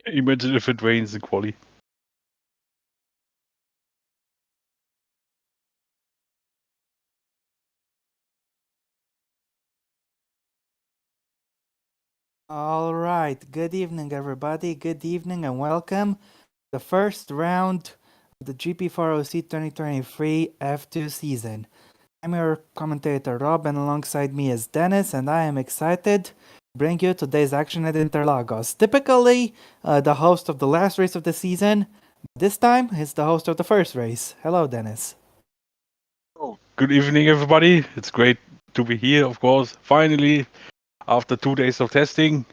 Imagine if it rains in quali. All right. Good evening, everybody. Good evening and welcome to the first round of the GP4 OC 2023 F2 season. I'm your commentator Rob, and alongside me is Dennis, and I am excited to bring you today's action at Interlagos. Typically, the host of the last race of the season, this time is the host of the first race. Hello, Dennis. Oh, good evening, everybody. It's great to be here, of course. Finally, after 2 days of testing,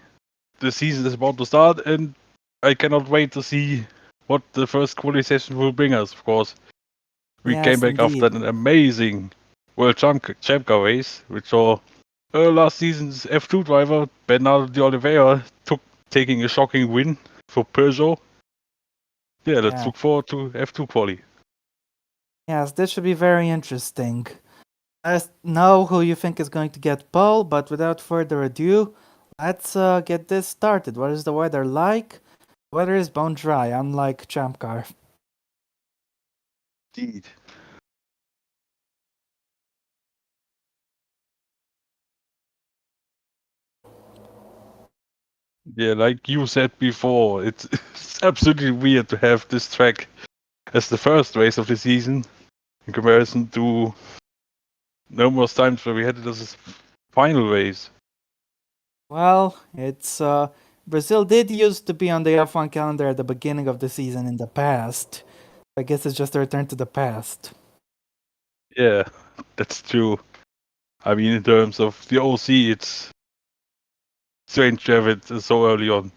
the season is about to start, and I cannot wait to see what the first quali session will bring us, of course. We came Yes, back after indeed. an amazing World Champ Car race, which saw last season's F2 driver, Bernardo de Oliveira, taking a shocking win for Peugeot. Yeah, let's Yeah. look forward to F2 quali. Yes, this should be very interesting. Let us know who you think is going to get pole, but without further ado, let's get this started. What is the weather like? The weather is bone dry, unlike Champ Car. Indeed. Yeah, like you said before, it's absolutely weird to have this track as the first race of the season in comparison to numerous times where we had it as a final race. Well, it's Brazil did used to be on the F1 calendar at the beginning of the season in the past. I guess it's just a return to the past. Yeah, that's true. I mean, in terms of the OC, it's strange to have it so early on.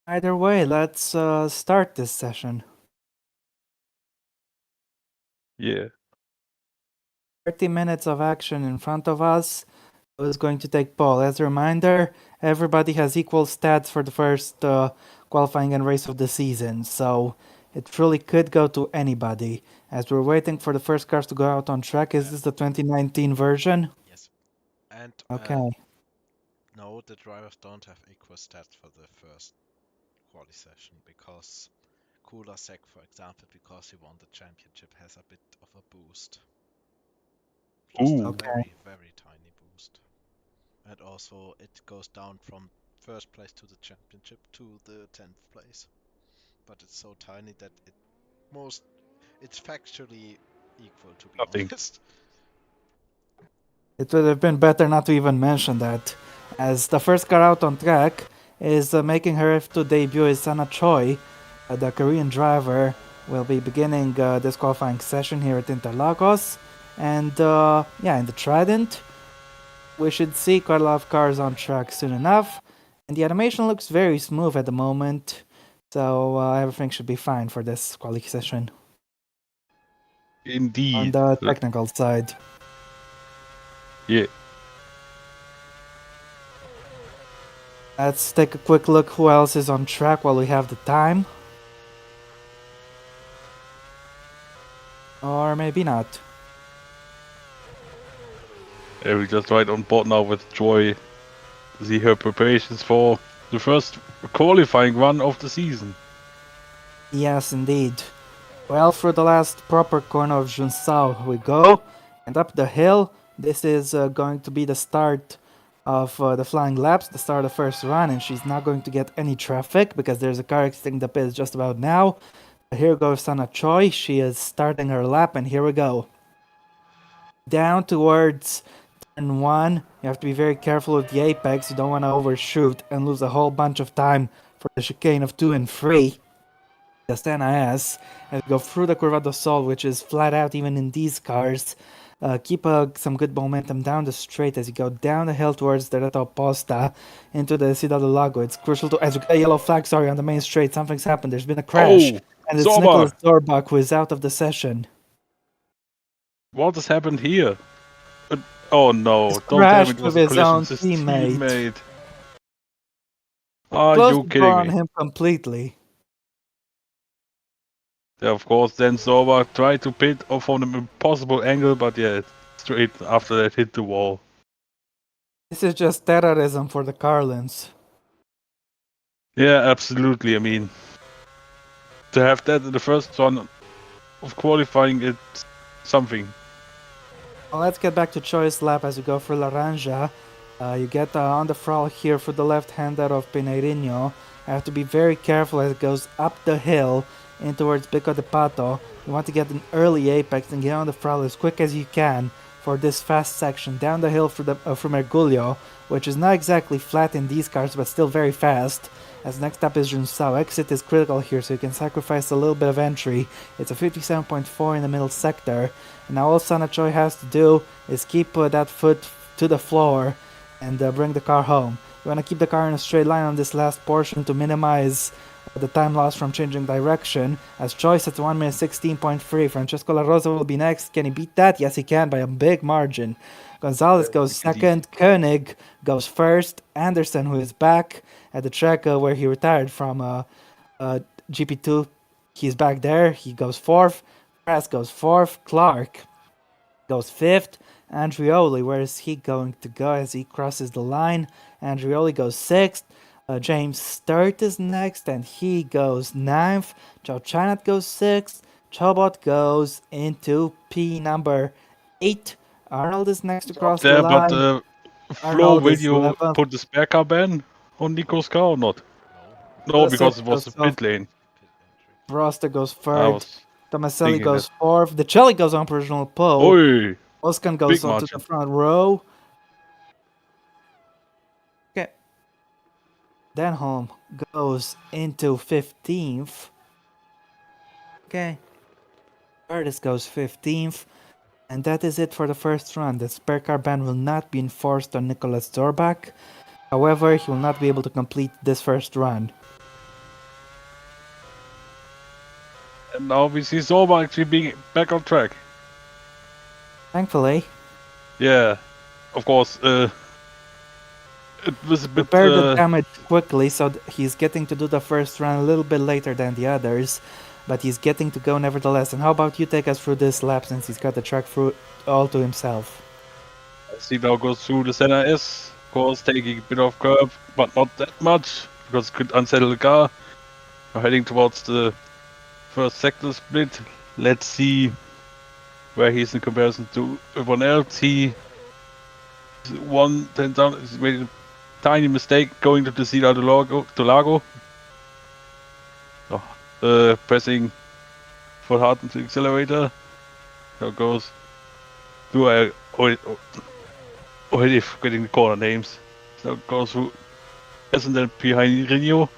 Either way, let's start this session. Yeah. 30 minutes of action in front of us. Who's going to take pole? As a reminder, everybody has equal stats for the first qualifying and race of the season, so it truly could go to anybody. As we're waiting for the first cars to go out on track, is this the 2019 version? Yes. And Okay. no, the drivers don't have equal stats for the first quali session because Kulasek, for example, because he won the championship, has a bit of a boost. Just a Ooh. Okay. very, very tiny boost. And also, it goes down from first place to the championship to the 10th place. But it's so tiny that it's factually equal, to be Nothing. honest. It would have been better not to even mention that, as the first car out on track is making her F2 debut is Sana Choi. The Korean driver will be beginning this qualifying session here at Interlagos. And yeah, in the Trident, we should see quite a lot of cars on track soon enough. And the animation looks very smooth at the moment, so everything should be fine for this qualifying session on Indeed. the technical side. Yeah. Let's take a quick look who else is on track while we have the time. Or maybe not. Yeah, we just right on board now with Joy to see her preparations for the first qualifying run of the season. Yes, indeed. Well, through the last proper corner of Junsao we go, and up the hill. This is going to be the start of the flying laps, the start of the first run, and she's not going to get any traffic because there's a car exiting the pits just about now. Here goes Sana Choi. She is starting her lap, and here we go. Down towards turn 1. You have to be very careful with the apex. You don't want to overshoot and lose a whole bunch of time for the chicane of 2 and 3. Just NIS and go through the Curva do Sol, which is flat out even in these cars. Keep some good momentum down the straight as you go down the hill towards the Reto Posta into the Ciudad del Lago. It's crucial to, as you get a yellow flag, sorry, on the main straight. Something's happened. There's been a crash. Oh! And it's Zorba! Nicholas Zorbach who is out of the session. What has happened here? Oh no, He's don't tell me crashed it with was a his collision own with his teammate. teammate. Are Closed you the kidding door on me? him completely. Yeah, of course, then Zorba tried to pit off on an impossible angle, but yeah, straight after that hit the wall. This is just terrorism for the Carlins. Yeah, absolutely. I mean, to have that in the first one of qualifying, it's something. Well, let's get back to choice lap as we go for Laranja. You get on the throttle here for the left-hander of Pineirinho. You have to be very careful as it goes up the hill in towards Pico de Pato. You want to get an early apex and get on the throttle as quick as you can for this fast section down the hill for Mergulho, which is not exactly flat in these cars but still very fast. As next up is Junsao. Exit is critical here, so you can sacrifice a little bit of entry. It's a 57.4 in the middle sector. And now all Sana Choi has to do is keep that foot to the floor and bring the car home. You want to keep the car in a straight line on this last portion to minimize the time loss from changing direction. As Choi at 1 minute 16.3. Francesco La Rosa will be next. Can he beat that? Yes, he can by a big margin. Gonzalez goes second. Koenig goes first. Anderson, who is back at the track where he retired from GP2, he's back there. He goes fourth. Press goes fourth. Clark goes fifth. Andrioli, where is he going to go as he crosses the line? Andrioli goes sixth. James Sturt is next, and he goes ninth. Joe Chanat goes sixth. Chobot goes into P number 8. Arnold is next to cross the There, but line. Flo, Arnold will is you 11th. put the spare car ban on Nico's car or not? No. No, because it was a pit lane. Pit entry. Roster goes I third. was Tomaselli thinking goes that. fourth. Decelli goes on provisional pole. Oi, Oskan goes big onto the margin. front row. Okay. Denholm goes into 15th. Okay. Curtis goes 15th. And that is it for the first run. The spare car ban will not be enforced on Nicholas Zorbach. However, he will not be able to complete this first run. And now we see Zoba actually being back on track. Thankfully, Yeah, of course. It was a bit. repair the damage quickly, so he's getting to do the first run a little bit later than the others. But he's getting to go nevertheless. And how about you take us through this lap since he's got the track through all to himself? As he now goes through the center S, of course, taking a bit of curb, but not that much because it could unsettle the car. Now heading towards the first sector split. Let's see where he is in comparison to everyone else. He is 1 10 down. He's made a tiny mistake going to the Sila to Lago. Pressing for hard on the accelerator. Now goes. Do I already forgetting the corner names? So goes through and then behind Rino.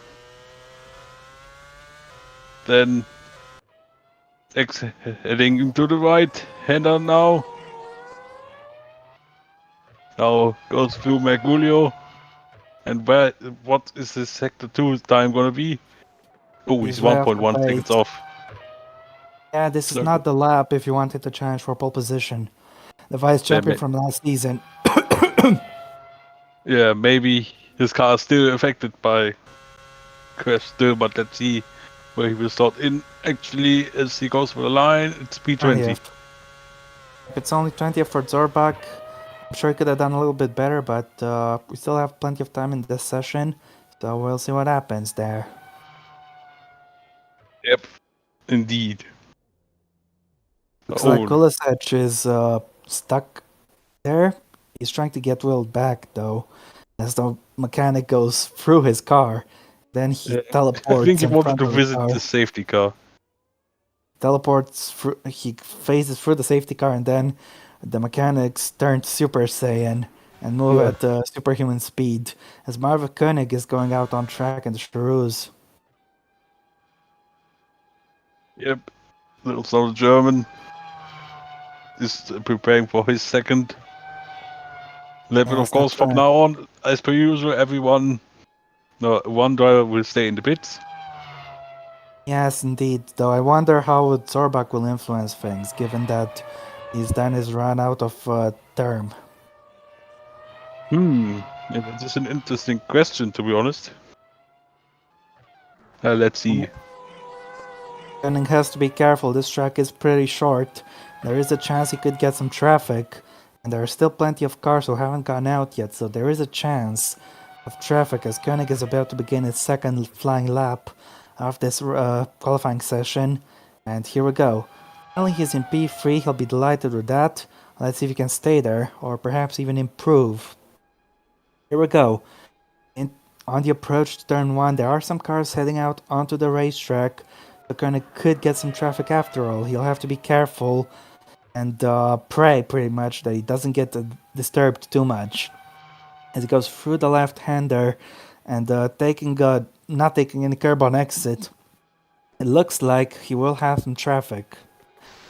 Then heading to the right. Hander now. Now goes through Mergulho. And what is this sector 2 time gonna be? Oh, he's way off the 1.1 seconds pace. off. Yeah, this is So not the lap if you wanted to challenge for pole position. The vice champion from last season. Yeah, maybe his car is still affected by crash still, but let's see where he will start in. Actually, as he goes for the line, it's P20. 20th. It's only 20th for Zorbach. I'm sure he could have done a little bit better, but we still have plenty of time in this session, so we'll see what happens there. Yep, indeed. Looks like Kulisec is stuck there. He's trying to get wheeled back, though, as the mechanic goes through his car. Then he teleports. I think he in wanted front to of visit car. the safety car. Teleports through, he phases through the safety car, and then the mechanics turn Super Saiyan and move at superhuman speed as Marva Koenig is going out on track in the Shrews. Yep, little South German is preparing for his second level. Yes, Of course, that's from right. now on, as per usual, one driver will stay in the pits. Yes, indeed. Though I wonder how Zorbach will influence things, given that he's done his run out of term. Yeah, that is an interesting question, to be honest. Let's see. Koenig has to be careful. This track is pretty short. There is a chance he could get some traffic, and there are still plenty of cars who haven't gone out yet, so there is a chance of traffic as Koenig is about to begin his second flying lap of this qualifying session. And here we go. Finally, he's in P3. He'll be delighted with that. Let's see if he can stay there or perhaps even improve. Here we go. On the approach to turn 1, there are some cars heading out onto the racetrack. So Koenig could get some traffic after all. He'll have to be careful and pray pretty much that he doesn't get disturbed too much. As he goes through the left-hander and not taking any curb on exit, it looks like he will have some traffic.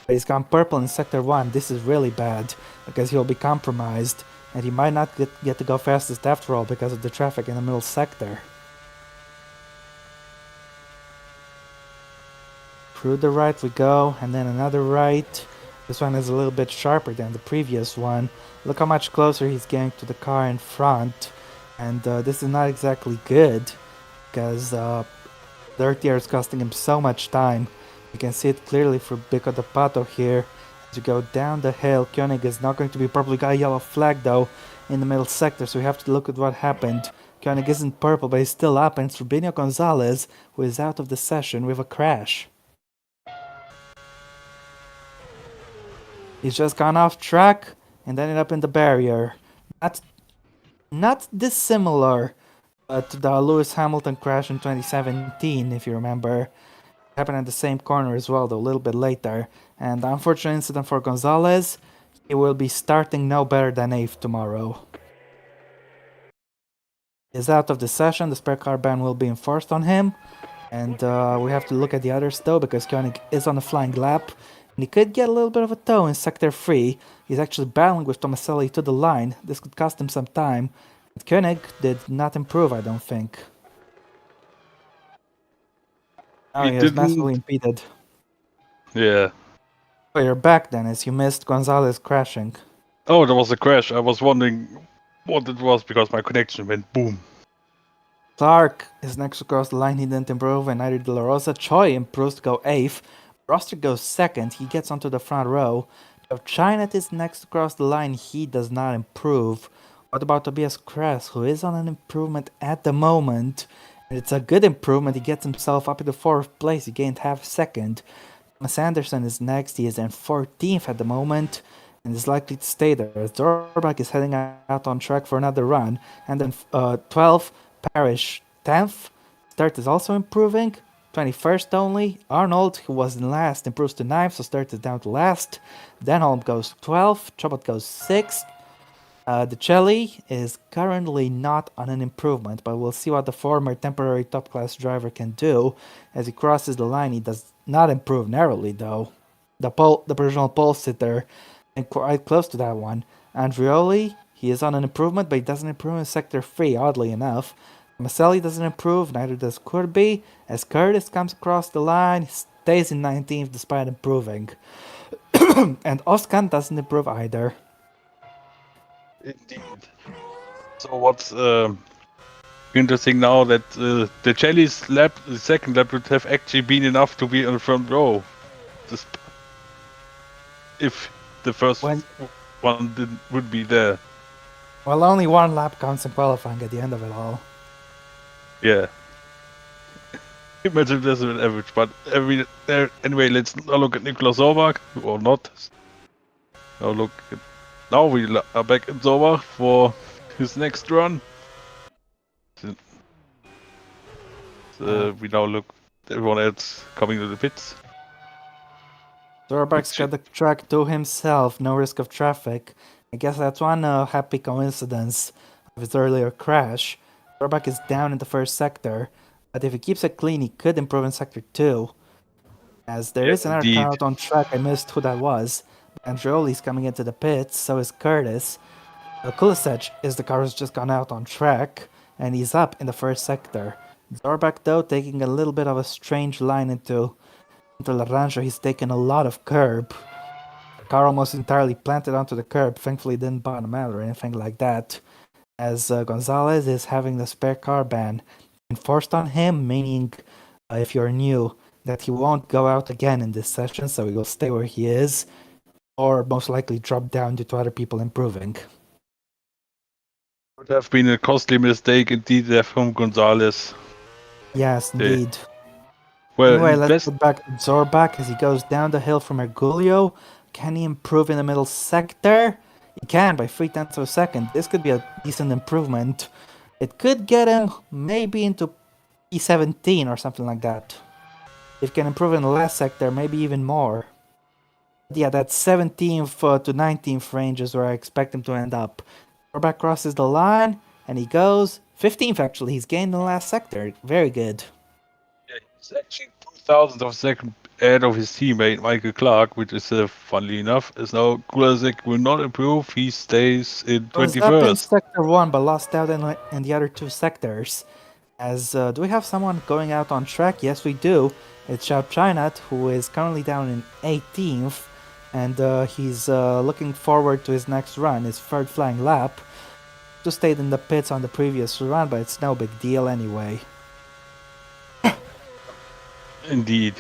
But he's gone purple in sector 1. This is really bad because he'll be compromised and he might not get to go fastest after all because of the traffic in the middle sector. Through the right we go, and then another right. This one is a little bit sharper than the previous one. Look how much closer he's getting to the car in front. And this is not exactly good, because dirt here is costing him so much time. You can see it clearly for Bico de Pato here. As you go down the hill, Koenig is not going to be purple. We got a yellow flag though in the middle sector, so we have to look at what happened. Koenig isn't purple, but he's still up, and it's Rubinho Gonzalez who is out of the session with a crash. He's just gone off track and ended up in the barrier. Not dissimilar to the Lewis Hamilton crash in 2017, if you remember. It happened at the same corner as well, though a little bit later. And the unfortunate incident for Gonzalez, he will be starting no better than 8th tomorrow. He's out of the session, the spare car ban will be enforced on him. And we have to look at the others though, because Koenig is on a flying lap. And he could get a little bit of a tow in sector 3. He's actually battling with Tomaselli to the line. This could cost him some time. But Koenig did not improve, I don't think. Oh, he was massively impeded. Yeah. Oh, you're back, Dennis. You missed Gonzalez crashing. Oh, there was a crash. I was wondering what it was because my connection went boom. Clark is next to cross the line. He didn't improve, and neither De La Rosa. Choi improves to go 8th. Roster goes 2nd. He gets onto the front row. If Chinet is next to cross the line, he does not improve. What about Tobias Kress, who is on an improvement at the moment? And it's a good improvement. He gets himself up into 4th place. He gained half second. Thomas Anderson is next. He is in 14th at the moment and is likely to stay there. Zorbach is heading out on track for another run. And then 12th, Parrish 10th. Sturt is also improving. 21st only. Arnold, who was in last, improves to 9th, so Sturt is down to last. Denholm goes 12th. Chobot goes 6th. Decelli is currently not on an improvement, but we'll see what the former temporary top class driver can do. As he crosses the line, he does not improve narrowly though. The provisional pole sitter, and quite close to that one. Andrioli, he is on an improvement, but he doesn't improve in sector 3, oddly enough. Maselli doesn't improve, neither does Kirby. As Curtis comes across the line, he stays in 19th despite improving. And Oskan doesn't improve either. Indeed. So what's interesting now that the Jelly's lap, the second lap, would have actually been enough to be on the front row. If the first one would be there. Well, only one lap counts in qualifying at the end of it all. Yeah. Imagine there's an average, but anyway, let's now look at Nicolas Zorbach, or not. Now we are back at Zorbach for his next run. We now look at everyone else coming to the pits. Zorbach's got the track to himself, no risk of traffic. I guess that's one happy coincidence of his earlier crash. Zorbach is down in the first sector, but if he keeps it clean, he could improve in sector 2. As there is another car out on track, I missed who that was. Andrioli's coming into the pits, so is Curtis. Kulisec is the car who's just gone out on track, and he's up in the first sector. Zorbach, though, taking a little bit of a strange line into La Rancho. He's taken a lot of curb. The car almost entirely planted onto the curb. Thankfully, it didn't bottom out or anything like that. As Gonzalez is having the spare car ban enforced on him, meaning if you're new, that he won't go out again in this session, so he will stay where he is, or most likely drop down due to other people improving. Would have been a costly mistake indeed there from Gonzalez. Yes, indeed. Well, Anyway, in let's best get back to Zorbak as he goes down the hill from Ergulio. Can he improve in the middle sector? He can by 0.3 of a second. This could be a decent improvement. It could get him maybe into P17 or something like that. If he can improve in the last sector, maybe even more. But yeah, that 17th to 19th range is where I expect him to end up. Zorbak crosses the line, and he goes 15th actually. He's gained in the last sector. Very good. He's actually 2,000th of a second ahead of his teammate Michael Clark, which is funnily enough, is now Kulasek will not improve. He stays in Was up in 21st. sector 1 but lost out in the other two sectors. As do we have someone going out on track? Yes, we do. It's Xiao Chinat, who is currently down in 18th, and he's looking forward to his next run, his third flying lap. Just stayed in the pits on the previous run, but it's no big deal anyway. Indeed.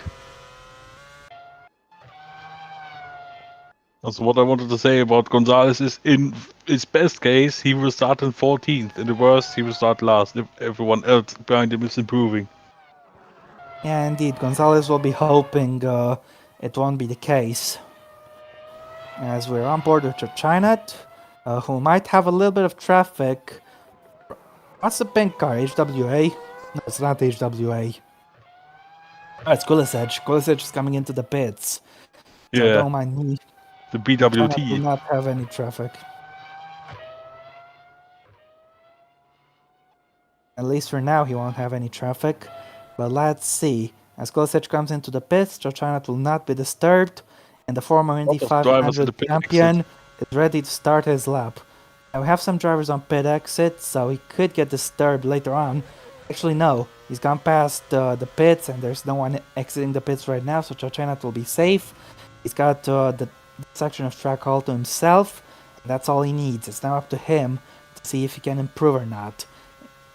That's what I wanted to say about Gonzalez is in his best case, he will start in 14th. In the worst, he will start last if everyone else behind him is improving. Yeah, indeed, Gonzalez will be hoping it won't be the case. As we're on board with Chinat, who might have a little bit of traffic. What's the pink car? HWA? No, it's not HWA. Oh, it's Kulisec. Kulisec is coming into the pits. So Yeah, don't mind me. the China do BWT. not have any traffic. At least for now, he won't have any traffic. But let's see. As Kulisec comes into the pits, China will not be disturbed, and the former Indy Lot of drivers in 500 the pit champion is ready to start his lap. Now we have some drivers on pit exit, so he could get disturbed later on. Actually, no. He's gone past the pits, and there's no one exiting the pits right now, so China will be safe. He's got the section of track all to himself, and that's all he needs. It's now up to him to see if he can improve or not.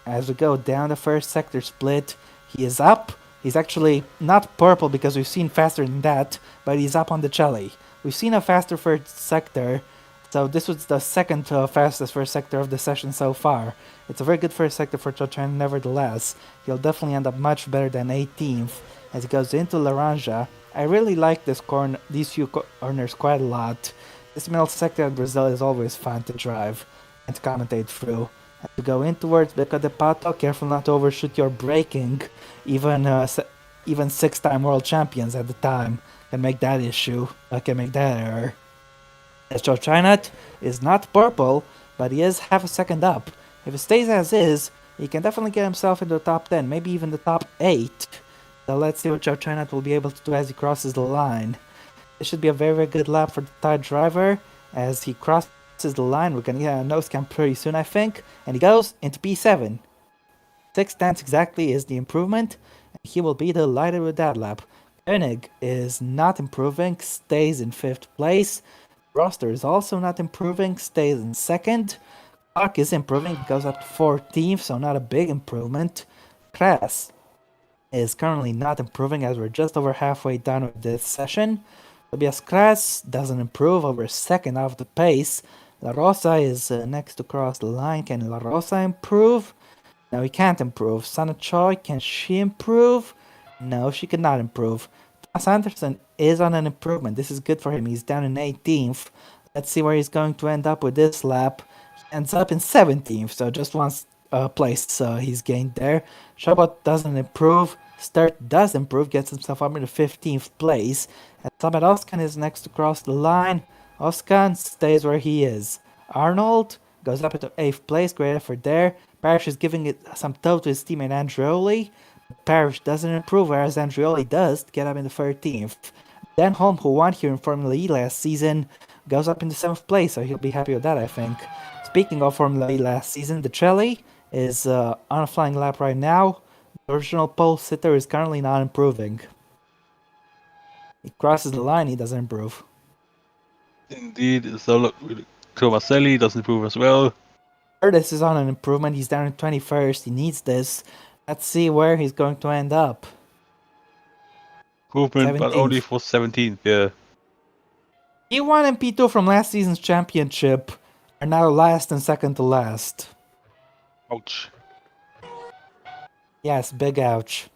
As we go down the first sector split, he is up. He's actually not purple because we've seen faster than that, but he's up on the Chelly. We've seen a faster first sector, so this was the second fastest first sector of the session so far. It's a very good first sector for Chochan nevertheless. He'll definitely end up much better than 18th as he goes into Laranja. I really like these few corners quite a lot. This middle sector in Brazil is always fun to drive and to commentate through. As you go in towards Beca de Pato, careful not to overshoot your braking. Even six-time world champions at the time can make that error. As Joe Chinat is not purple, but he is half a second up. If it stays as is, he can definitely get himself into the top 10, maybe even the top 8. So let's see what Joe Chinat will be able to do as he crosses the line. This should be a very, very good lap for the Thai driver as he crosses the line. We're gonna get a nose cam pretty soon, I think. And he goes into P7. 6 tenths exactly is the improvement. And he will be delighted with that lap. Koenig is not improving, stays in 5th place. Roster is also not improving, stays in 2nd. Clark is improving, goes up to 14th, so not a big improvement. Kras is currently not improving as we're just over halfway done with this session. Tobias Kras doesn't improve, over 2nd off the pace. La Rosa is next to cross the line. Can La Rosa improve? No, he can't improve. Sana Choi, can she improve? No, she cannot improve. Thomas Anderson is on an improvement. This is good for him. He's down in 18th. Let's see where he's going to end up with this lap. He ends up in 17th, so just one place he's gained there. Shabbat doesn't improve. Sturt does improve, gets himself up into 15th place. And Sabat Oskan is next to cross the line. Oskan stays where he is. Arnold goes up into 8th place, great effort there. Parrish is giving it some tow to his teammate Andreoli. Parrish doesn't improve, whereas Andreoli does get up into 13th. Dan Holm, who won here in Formula E last season, goes up into 7th place, so he'll be happy with that, I think. Speaking of Formula E last season, the Chelly is on a flying lap right now. The original pole sitter is currently not improving. He crosses the line, he doesn't improve. Indeed, so look, Tomaselli doesn't improve as well. Curtis is on an improvement, he's down in 21st, he needs this. Let's see where he's going to end up. Improvement, but 17th. only for 17th, yeah. P1 and P2 from last season's championship are now last and second to last. Ouch. Yes, big ouch.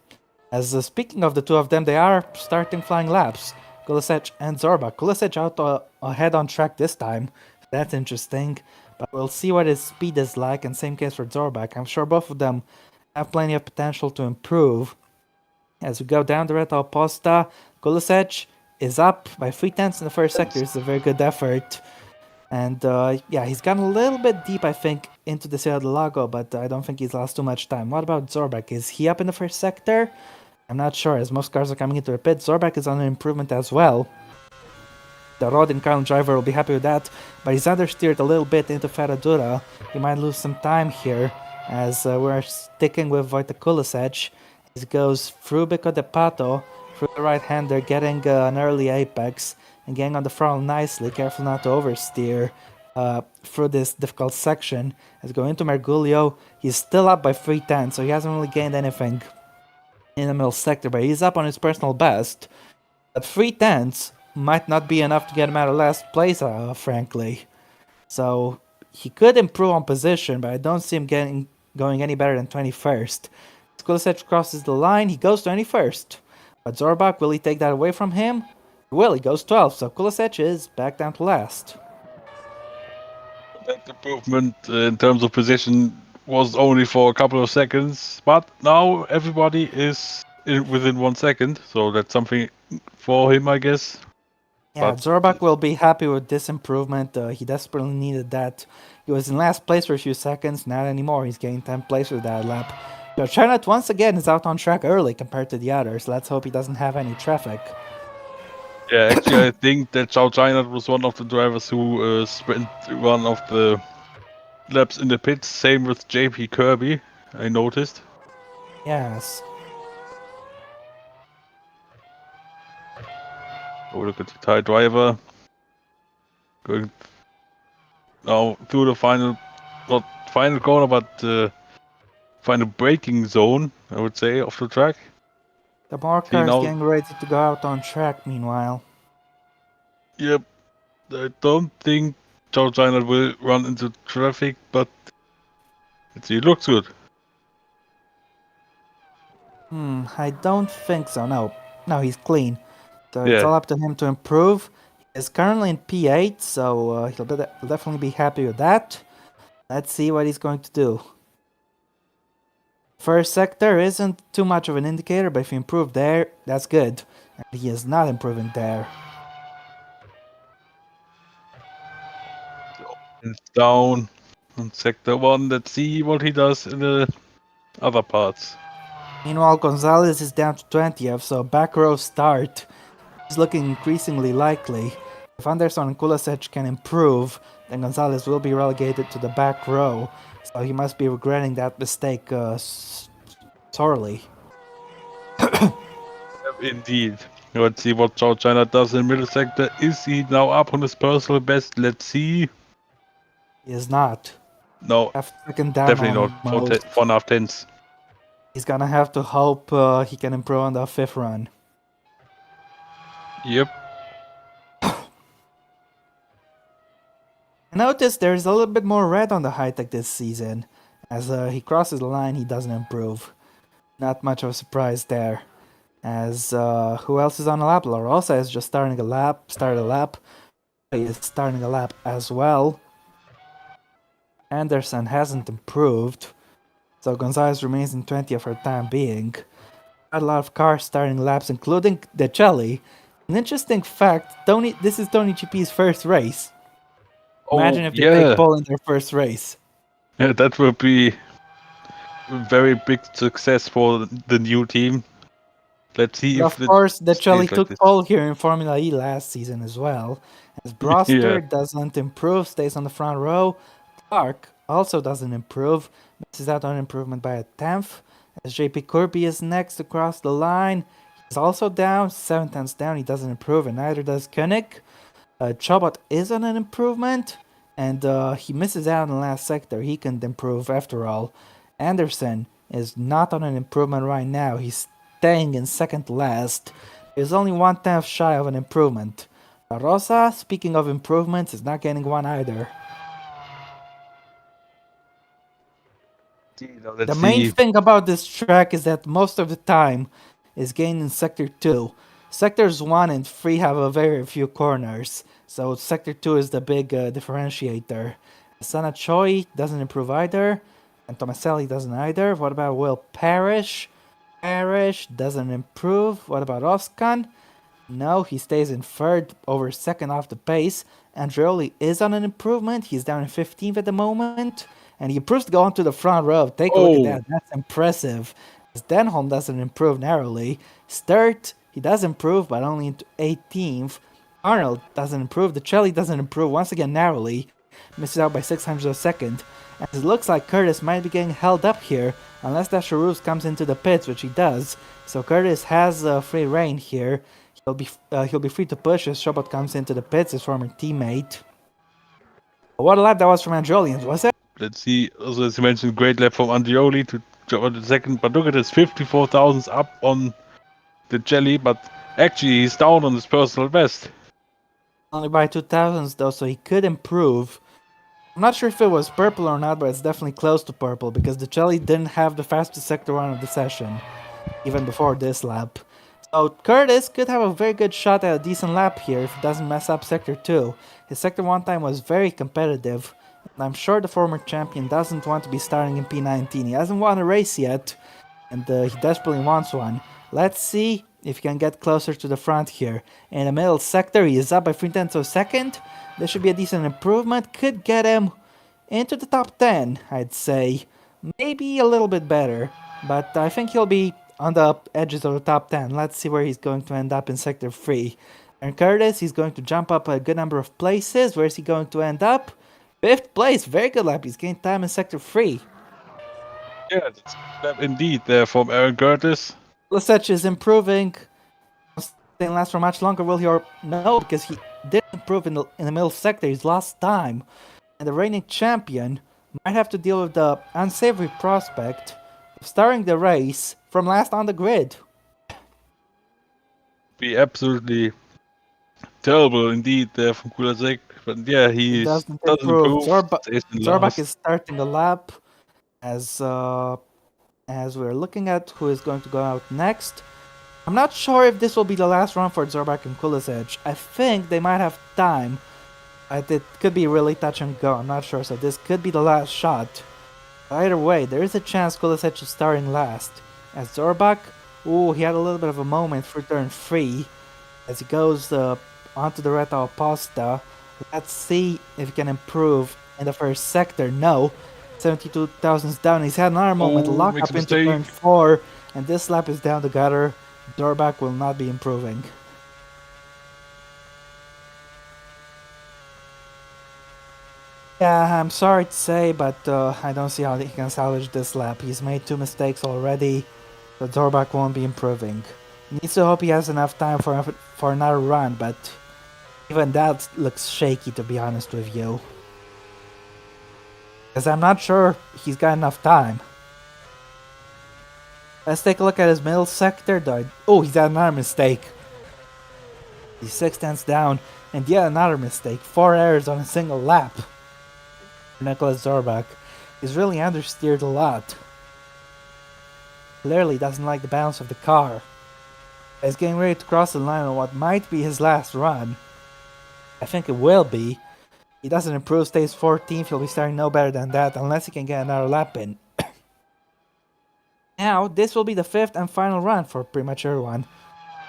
As speaking of the two of them, they are starting flying laps. Kulisec and Zorbak. Kulisec out ahead on track this time. That's interesting. But we'll see what his speed is like, and same case for Zorbak. I'm sure both of them have plenty of potential to improve. As we go down the Red Posta, Kulisec is up by 3/10 in the first sector. It's a very good effort. And yeah, he's gone a little bit deep, I think, into the Ciudad del Lago, but I don't think he's lost too much time. What about Zorbak? Is he up in the first sector? I'm not sure, as most cars are coming into the pit. Zorbak is on an improvement as well. The road and Carlin driver will be happy with that, but he's understeered a little bit into Ferradura. He might lose some time here, as we're sticking with Wojtek Kulisec. He goes through Bico de Pato, through the right-hander, getting an early apex, and getting on the throttle nicely, careful not to oversteer through this difficult section. As going into Mergulio, he's still up by 3/10, so he hasn't really gained anything in the middle sector, but he's up on his personal best. But 3/10 might not be enough to get him out of last place, frankly. So he could improve on position, but I don't see him going any better than 21st. Kulisec crosses the line, he goes 21st. But Zorbak, will he take that away from him? He will, he goes 12th, so Kulisec is back down to last. That improvement in terms of position was only for a couple of seconds, but now everybody is within 1 second, so that's something for him, I guess. Yeah, But Zorbak will be happy with this improvement. He desperately needed that. He was in last place for a few seconds, not anymore. He's getting 10th place with that lap. China once again is out on track early compared to the others. Let's hope he doesn't have any traffic. yeah, actually, I think that Zhao China was one of the drivers who spent one of the laps in the pits. Same with JP Kirby, I noticed. Yes. Oh, look at the Thai driver going now through the final, not final corner, but final braking zone, I would say, of the track. The more See cars now, getting ready to go out on track meanwhile. yep, I don't think Zhao China will run into traffic, but it looks good. I don't think so. No, he's clean. So it's Yeah. all up to him to improve. He is currently in P8, so he'll definitely be happy with that. Let's see what he's going to do. First sector isn't too much of an indicator, but if he improved there, that's good. And he is not improving there. It's down on sector 1. Let's see what he does in the other parts. Meanwhile, Gonzalez is down to 20th, so back row start is looking increasingly likely. If Anderson and Kulisec can improve, then Gonzalez will be relegated to the back row, so he must be regretting that mistake sorely. Indeed. Let's see what Zhao China does in middle sector. Is he now up on his personal best? Let's see. He is not. No, Half second down definitely not. almost. 4.5 tenths. He's gonna have to hope he can improve on the fifth run. Yep. I noticed there's a little bit more red on the high-tech this season. As he crosses the line, he doesn't improve. Not much of a surprise there. As who else is on a lap? La Rosa is just started a lap. He is starting a lap as well. Anderson hasn't improved. So Gonzalez remains in 20th for the time being. A lot of cars starting laps, including De Celli. An interesting fact, this is Tony GP's first race. Imagine if they take pole in their first race. Yeah, that would be a very big success for the new team. Let's see But if of course, De stays Celli like took this. pole here in Formula E last season as well. As Broster doesn't improve, stays on the front row. Clark also doesn't improve, misses out on improvement by a 10th. As JP Kirby is next across the line, he's also down, 7/10 down, he doesn't improve, and neither does Koenig. Chobot is on an improvement, and he misses out in the last sector. He can improve after all. Anderson is not on an improvement right now. He's staying in second to last. He's only 1/10 shy of an improvement. La Rosa, speaking of improvements, is not getting one either. Let's The main see. thing about this track is that most of the time is gained in Sector 2. Sectors 1 and 3 have a very few corners, so Sector 2 is the big differentiator. Sana Choi doesn't improve either, and Tomaselli doesn't either. What about Will Parrish? Parrish doesn't improve. What about Oskan? No, he stays in third, over second off the pace. Andreoli is on an improvement. He's down in 15th at the moment. And he improves to go onto the front row. Take a look at Oh, that. That's impressive. Stenholm doesn't improve narrowly. Sturt, he does improve, but only into 18th. Arnold doesn't improve. The Chelly doesn't improve once again narrowly. Misses out by 600 of a second. And it looks like Curtis might be getting held up here, unless that Charouz comes into the pits, which he does. So Curtis has free reign here. He'll be free to push as Shobot comes into the pits, his former teammate. What a lap that was from Androlians, was it? let's see. Also, as you mentioned, great lap from Andrioli to jump on the second. But look at this, 54,000 up on the jelly. But actually, he's down on his personal best. Only by 2000s though, so he could improve. I'm not sure if it was purple or not, but it's definitely close to purple because the Jelly didn't have the fastest sector run of the session, even before this lap. So Curtis could have a very good shot at a decent lap here if he doesn't mess up Sector 2. His Sector 1 time was very competitive, and I'm sure the former champion doesn't want to be starting in P19. He hasn't won a race yet, and he desperately wants one. Let's see if he can get closer to the front here. In the middle sector, he is up by 3/10 of a second. This should be a decent improvement. Could get him into the top 10, I'd say. Maybe a little bit better, but I think he'll be on the edges of the top 10. Let's see where he's going to end up in Sector 3. And Curtis, he's going to jump up a good number of places. Where's he going to end up? 5th place, very good lap. He's gained time in Sector 3. Yeah, that's lap indeed there from Aaron Curtis. Lisech is improving. Didn't last for much longer, will he? Or no, because he didn't improve in the middle sector. He's lost time. And the reigning champion might have to deal with the unsavory prospect of starting the race from last on the grid. Be absolutely terrible indeed there from Kulasek. But yeah, he Doesn't doesn't improve. improve. Stays in Zorbak last. is starting the lap as we're looking at who is going to go out next. I'm not sure if this will be the last run for Zorbak and Kulisech. I think they might have time. It could be really touch and go. I'm not sure. So this could be the last shot. Either way, there is a chance Kulisech is starting last. As Zorbak, he had a little bit of a moment for turn 3 as he goes onto the Reta Oposta. Let's see if he can improve in the first sector. No. 72,000 down. He's had another moment. Lock makes up a into mistake. turn 4. And this lap is down the gutter. Zorbak will not be improving. Yeah, I'm sorry to say, but I don't see how he can salvage this lap. He's made 2 mistakes already, so Zorbak won't be improving. Needs to hope he has enough time for another run, but even that looks shaky, to be honest with you. Because I'm not sure he's got enough time. Let's take a look at his middle sector, though. Oh, he's had another mistake. He's 6/10 down, and yet another mistake. 4 errors on a single lap. Nicholas Zorbak is really understeered a lot. Clearly doesn't like the balance of the car. He's getting ready to cross the line on what might be his last run. I think it will be. He doesn't improve, stays 14th, he'll be starting no better than that unless he can get another lap in. Now, this will be the 5th and final run for pretty much everyone.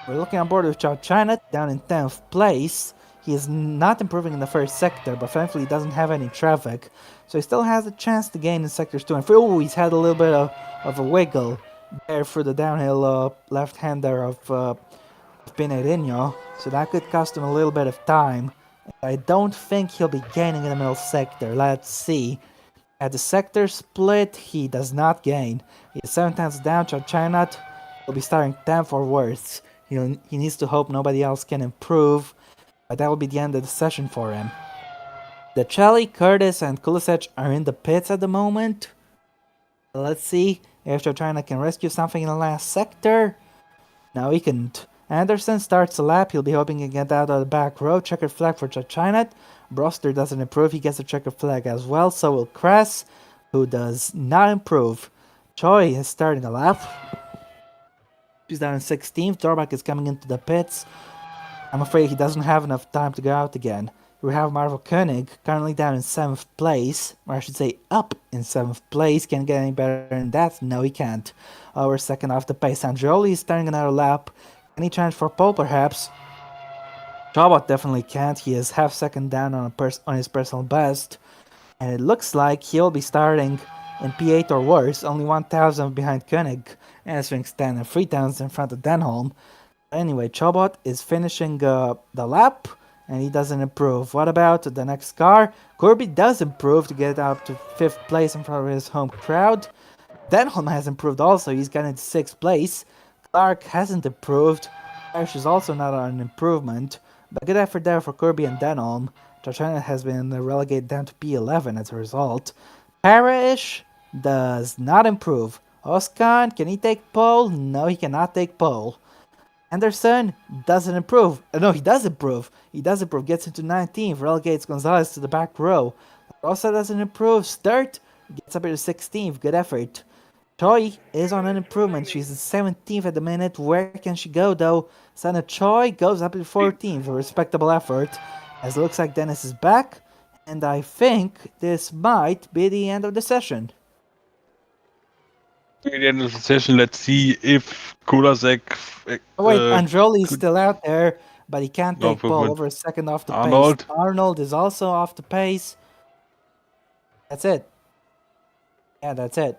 We're looking on board with Chow China down in 10th place. He is not improving in the first sector, but thankfully he doesn't have any traffic. So he still has a chance to gain in sectors 2 and 3. Oh, he's had a little bit of a wiggle there for the downhill left-hander of Pinedino. So that could cost him a little bit of time. I don't think he'll be gaining in the middle sector. Let's see. At the sector split, he does not gain. He is 7/10 down. China will be starting 10th or worse. He needs to hope nobody else can improve. But that will be the end of the session for him. The Chelly, Curtis, and Kulisech are in the pits at the moment. Let's see if China can rescue something in the last sector. No, he can't. Anderson starts the lap. He'll be hoping to get out of the back row. Checkered flag for China. Broster doesn't improve. He gets a checkered flag as well. So will Kress. who does not improve. Choi is starting a lap. He's down in 16th. Zorbak is coming into the pits. I'm afraid he doesn't have enough time to go out again. We have Marvel Koenig currently down in 7th place, or I should say up in 7th place. Can get any better than that? No, he can't. We're second off the pace. Andreoli is starting another lap. Any chance for pole perhaps? Chabot definitely can't. He is half second down on his personal best. And it looks like he'll be starting in P8 or worse, only 1,000 behind Koenig, and Swings 10 and 3,000 in front of Denholm. Anyway, Chobot is finishing the lap, and he doesn't improve. What about the next car? Kirby does improve to get up to 5th place in front of his home crowd. Denholm has improved also, he's gotten to 6th place. Clark hasn't improved. Parrish is also not an improvement, but good effort there for Kirby and Denholm. Chachana has been relegated down to P11 as a result. Parrish does not improve. Oskan, can he take pole? No, he cannot take pole. Anderson doesn't improve. No, he does improve. He does improve. Gets into 19th. Relegates Gonzalez to the back row. Rosa doesn't improve. Sturt gets up into 16th. Good effort. Choi is on an improvement. She's in 17th at the minute. Where can she go though? Sana Choi goes up to 14th. A respectable effort. As it looks like Dennis is back. And I think this might be the end of the session. At the end of the session, let's see if Kulasek. Oh wait, Androli is could- still out there, but he can't No take pole. improvement. Over a second off the Arnold. pace. Arnold is also off the pace. That's it. Yeah, that's it.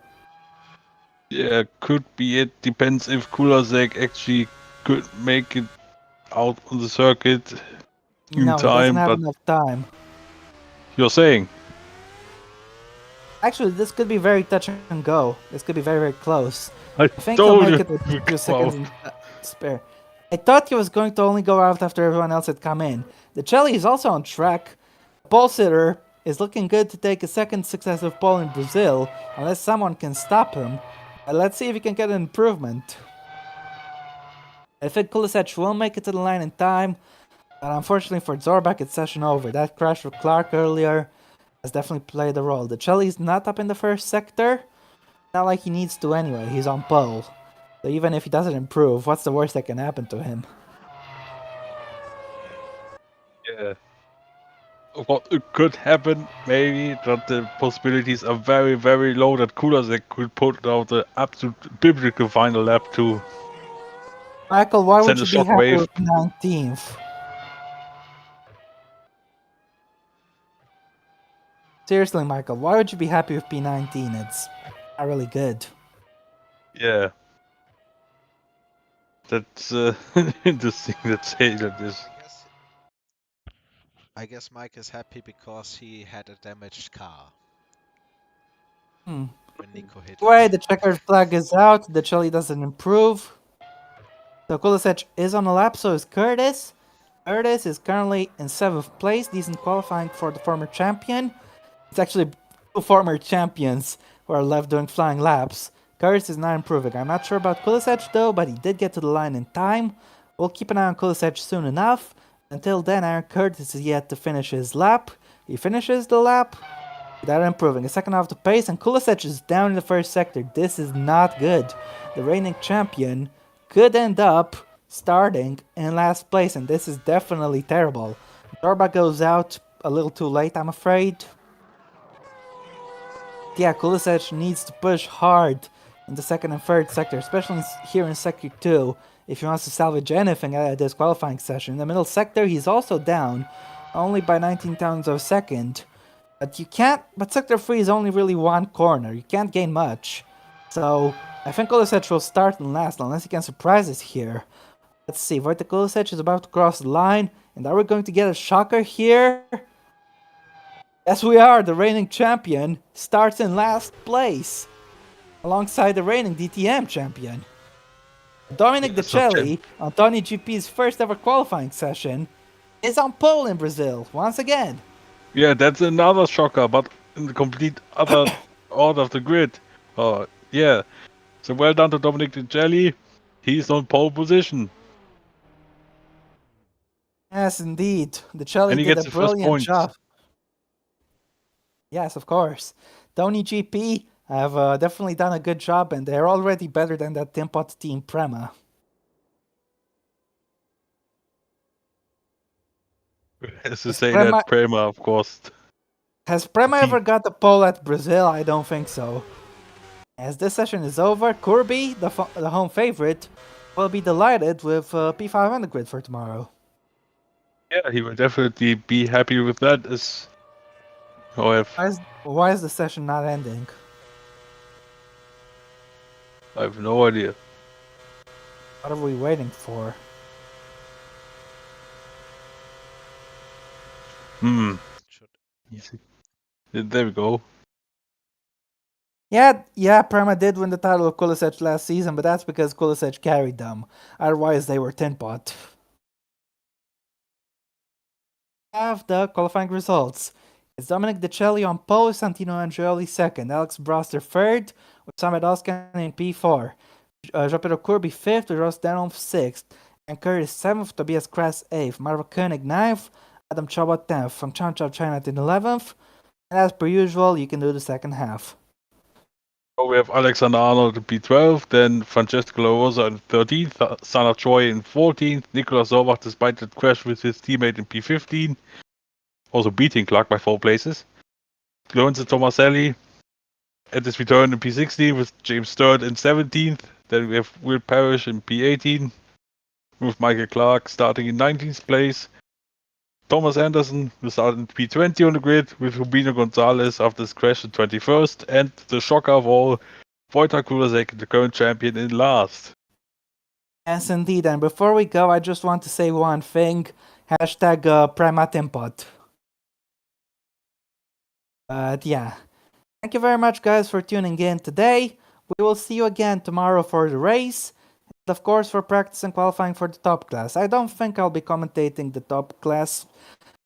Yeah, could be it. Depends if Kulasek actually could make it out on the circuit in No, he doesn't time. have But enough time. you're saying, Actually, this could be very touch and go. This could be very, very close. I I think he'll told make you. it with 2 Wow. seconds in spare. I thought he was going to only go out after everyone else had come in. The Chelly is also on track. Pole sitter is looking good to take a second successive pole in Brazil, unless someone can stop him. Let's see if he can get an improvement. I think Kulisevich will make it to the line in time, but unfortunately for Zorbak, it's session over. That crash with Clark earlier has definitely played a role. The Chelly's not up in the first sector. Not like he needs to anyway. He's on pole. So even if he doesn't improve, what's the worst that can happen to him? Yeah. What could happen, maybe, that the possibilities are very, very low that Kulasek could put out the absolute biblical final lap to Michael, why would send you a be happy shockwave. with 19th? Seriously, Michael, why would you be happy with P19? It's not really good. Yeah. That's interesting to say that this. I guess Mike is happy because he had a damaged car Hmm. when Nico hit Anyway, him. the checkered flag is out. The Chelly doesn't improve. So Kulisevich is on the lap, so is Curtis. Curtis is currently in 7th place, decent qualifying for the former champion. It's actually 2 former champions who are left doing flying laps. Curtis is not improving. I'm not sure about Kulisevich though, but he did get to the line in time. We'll keep an eye on Kulisevich soon enough. Until then, Aaron Curtis is yet to finish his lap. He finishes the lap without improving. A second off the pace, and Kulisevich is down in the first sector. This is not good. The reigning champion could end up starting in last place, and this is definitely terrible. Zorba goes out a little too late, I'm afraid. Yeah, Kulisevich needs to push hard in the second and third sector, especially here in sector 2, if he wants to salvage anything out of this qualifying session. In the middle sector, he's also down, only by 19 thousandths of a second. But you can't, but sector 3 is only really one corner, you can't gain much. So, I think Kulisevich will start and last, unless he can surprise us here. Let's see, Wojtek Kulisevich is about to cross the line, and are we going to get a shocker here? Yes, we are. The reigning champion starts in last place, alongside the reigning DTM champion. Dominic Yes, DeCelli, on Tony GP's first ever qualifying session, is on pole in Brazil, once again. Yeah, that's another shocker, but in the complete other order of the grid. Yeah. So well done to Dominic DeCelli. He's on pole position. Yes, indeed. DeCelli And he did gets a the first brilliant points. job. Yes, of course. Tony GP have definitely done a good job, and they're already better than that Timpot team Prema. As to Has say Prema, that Prema, of course. has Prema Team. ever got a pole at Brazil? I don't think so. As this session is over, Kirby, the home favorite, will be delighted with P500 grid for tomorrow. Yeah, he will definitely be happy with that. As Why is the session not ending? I have no idea. What are we waiting for? Should There we go. Yeah, Prema did win the title of Kulisec last season, but that's because Kulisec carried them. Otherwise, they were tin pot. Have the qualifying results. It's Dominic DeCelli on pole, Santino Angioli second, Alex Broster third, with Samet Oskan in P4, Jean-Pedro Kirby fifth, with Ross Denholm sixth, and Curtis seventh, Tobias Kress eighth, Marvel Koenig ninth, Adam Chabot 10th, from Chan Chao China in 11th, and as per usual, you can do the second half. So we have Alexander Arnold in P12, then Francesco La Rosa in 13th, Sana Choi in 14th, Nicolas Sorbach despite the crash with his teammate in P15, also beating Clark by 4 places. Lorenzo Tomaselli at his return in P16 with James Stewart in 17th. Then we have Will Parrish in P18 with Michael Clark starting in 19th place. Thomas Anderson will start in P20 on the grid with Rubino Gonzalez after his crash in 21st. And the shocker of all, Wojtek Kulasek, the current champion, in last. Yes, indeed. And before we go, I just want to say one thing. Hashtag Primatimpot. But yeah. Thank you very much, guys, for tuning in today. We will see you again tomorrow for the race. And of course, for practice and qualifying for the top class. I don't think I'll be commentating the top class,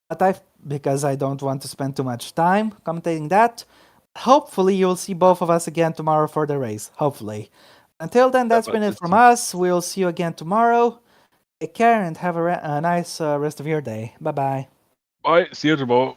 but because I don't want to spend too much time commentating that. Hopefully, you'll see both of us again tomorrow for the race. Hopefully. Until then, that's been it from us. We'll see you again tomorrow. Take care and have a nice rest of your day. Bye bye. Bye. See you tomorrow.